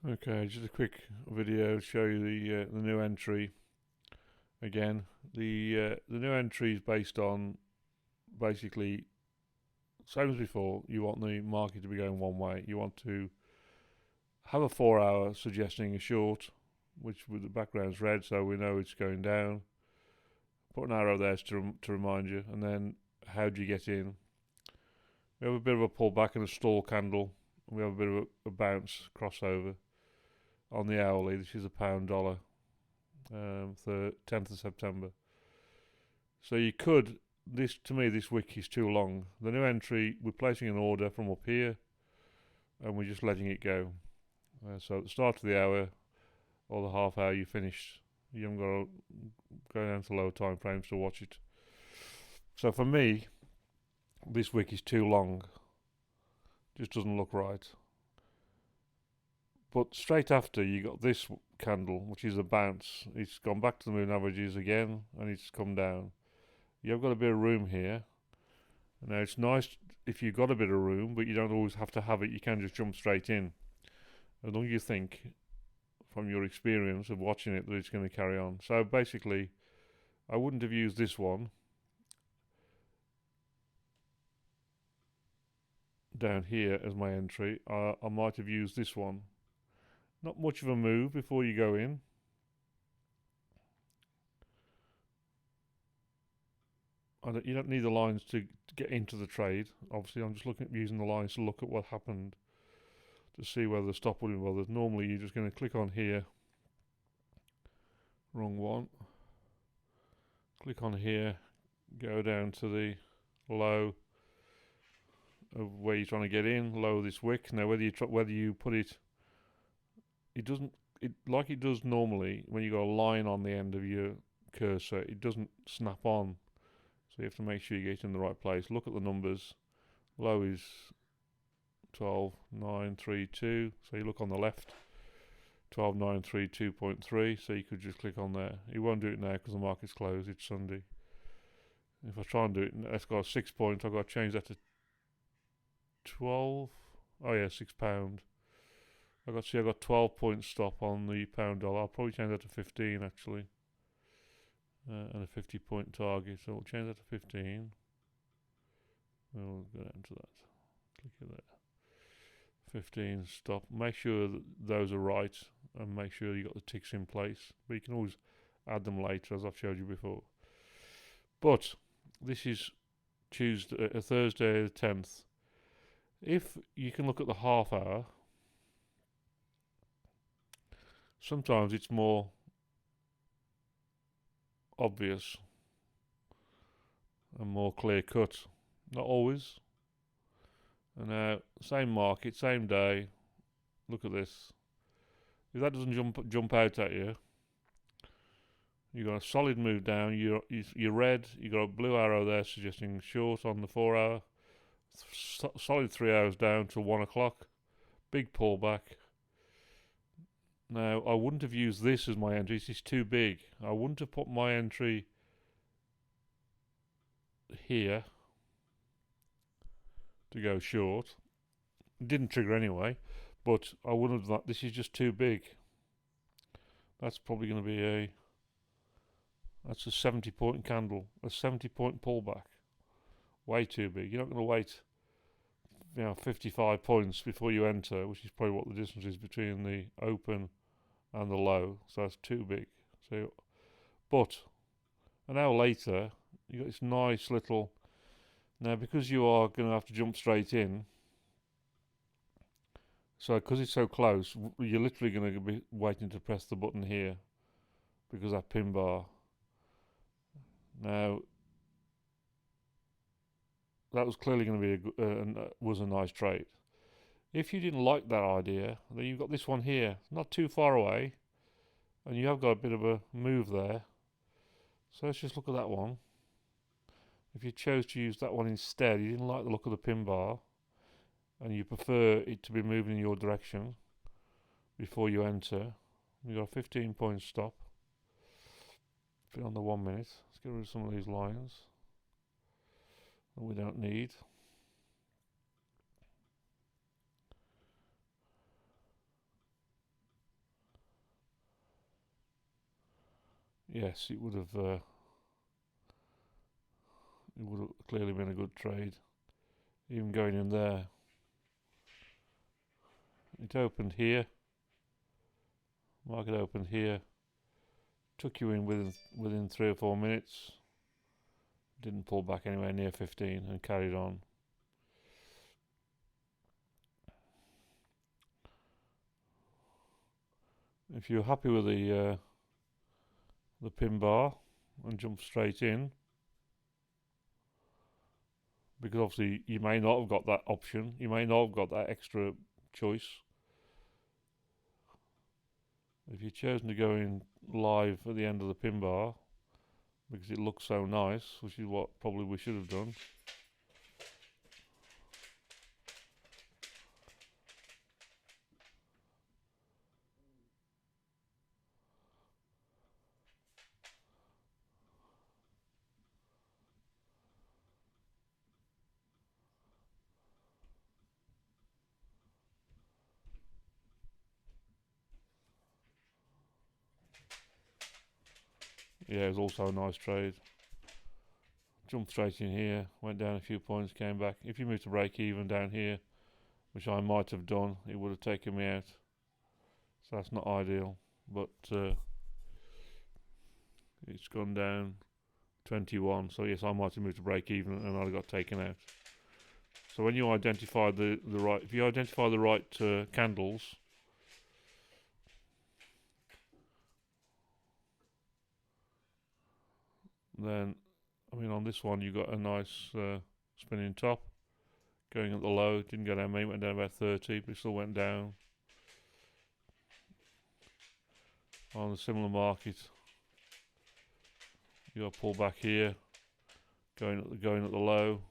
Okay, just a quick video to show you the new entry again. The new entry is based on basically same as before. You want the market to be going one way. You want to have a 4 hour suggesting a short, which with the background's red, so we know it's going down. Put an arrow there to remind you, and then how do you get in? We have a bit of a pullback and a stall candle. We have a bit of a bounce crossover on the hourly. This is a pound dollar, the 10th of September. So you could, to me, this wick is too long. The new entry, we're placing an order from up here, and we're just letting it go. So at the start of the hour, or the half hour, you finished. You haven't got to go down to lower time frames to watch it. So for me, this wick is too long. Just doesn't look right. But straight after, you got this candle, which is a bounce. It's gone back to the moving averages again, and it's come down. You've got a bit of room here. Now it's nice if you've got a bit of room, but you don't always have to have it. You can just jump straight in, as long as you think, from your experience of watching it, that it's going to carry on. So basically, I wouldn't have used this one down here as my entry. I might have used this one. Not much of a move before you go in. You don't need the lines to get into the trade. Obviously, I'm just using the lines to look at what happened, to see whether the stop would be bothered. Normally, you're just going to click on here. Wrong one. Click on here. Go down to the low of where you're trying to get in. Low this wick. Now, whether you put it, it doesn't. Like it does normally when you got a line on the end of your cursor. It doesn't snap on. So you have to make sure you get in the right place. Look at the numbers. Low is 12,932. So you look on the left. 12,932.3. So you could just click on there. You won't do it now because the market's closed. It's Sunday. If I try and do it, that's got 6 points. I've got to change that to 12. Oh yeah, £6. I've got 12 point stop on the pound dollar. I'll probably change that to 15 actually. And a 50 point target. So we'll change that to 15. We'll go down to that. Click it there. 15 stop. Make sure that those are right, and make sure you got the ticks in place. But you can always add them later, as I've showed you before. But this is Thursday the 10th. If you can look at the half hour, sometimes it's more obvious and more clear cut. Not always. And now, same market, same day. Look at this. If that doesn't jump out at you, you got a solid move down. You're red. You got a blue arrow there suggesting short on the 4 hour. Solid 3 hours down till 1 o'clock. Big pullback. Now, I wouldn't have used this as my entry. It's too big. I wouldn't have put my entry here to go short. It didn't trigger anyway, but I wouldn't have. This is just too big. That's probably going to be that's a 70 point candle, a 70 point pullback. Way too big. You're not going to wait 55 points before you enter, which is probably what the distance is between the open and the low. So that's too big. So, but an hour later, you got this nice little. Now, because you are going to have to jump straight in, so because it's so close, you're literally going to be waiting to press the button here, because that pin bar. Now, that was clearly going to be was a nice trade. If you didn't like that idea, then you've got this one here, not too far away, and you have got a bit of a move there. So let's just look at that one. If you chose to use that one instead, you didn't like the look of the pin bar, and you prefer it to be moving in your direction before you enter, you've got a 15 point stop. Put it on the 1 minute. Let's get rid of some of these lines that we don't need. yes, it would have clearly been a good trade. Even going in there, it opened here. Market opened here. Took you in within 3 or 4 minutes. Didn't pull back anywhere near 15 and carried on. If you're happy with the pin bar and jump straight in, because obviously you may not have got that option, you may not have got that extra choice. If you've chosen to go in live at the end of the pin bar because it looks so nice, which is what probably we should have done. Yeah, it was also a nice trade. Jumped straight in here, went down a few points, came back. If you move to break even down here, which I might have done, it would have taken me out. So that's not ideal, but it's gone down 21. So yes, I might have moved to break even and I'd have got taken out. So when you identify the right, if you identify the right candles, then I mean on this one you got a nice spinning top going at the low. Didn't go down many, went down about 30, but it still went down. On a similar market, you got to pull back here, going at the low.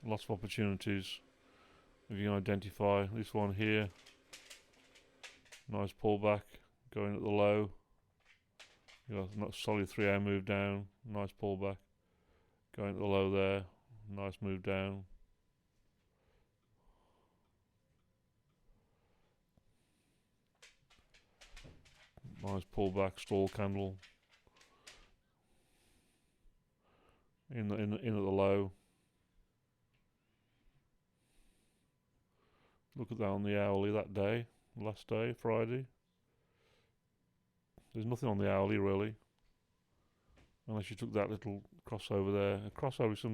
Lots of opportunities. If you can identify this one here, nice pullback, going at the low. You got not solid 3-hour move down, nice pullback, going at the low there, nice move down. Nice pullback, stall candle. In at the low. Look at that on the hourly that day, last day, Friday. There's nothing on the hourly really, unless you took that little crossover there. A crossover is sometimes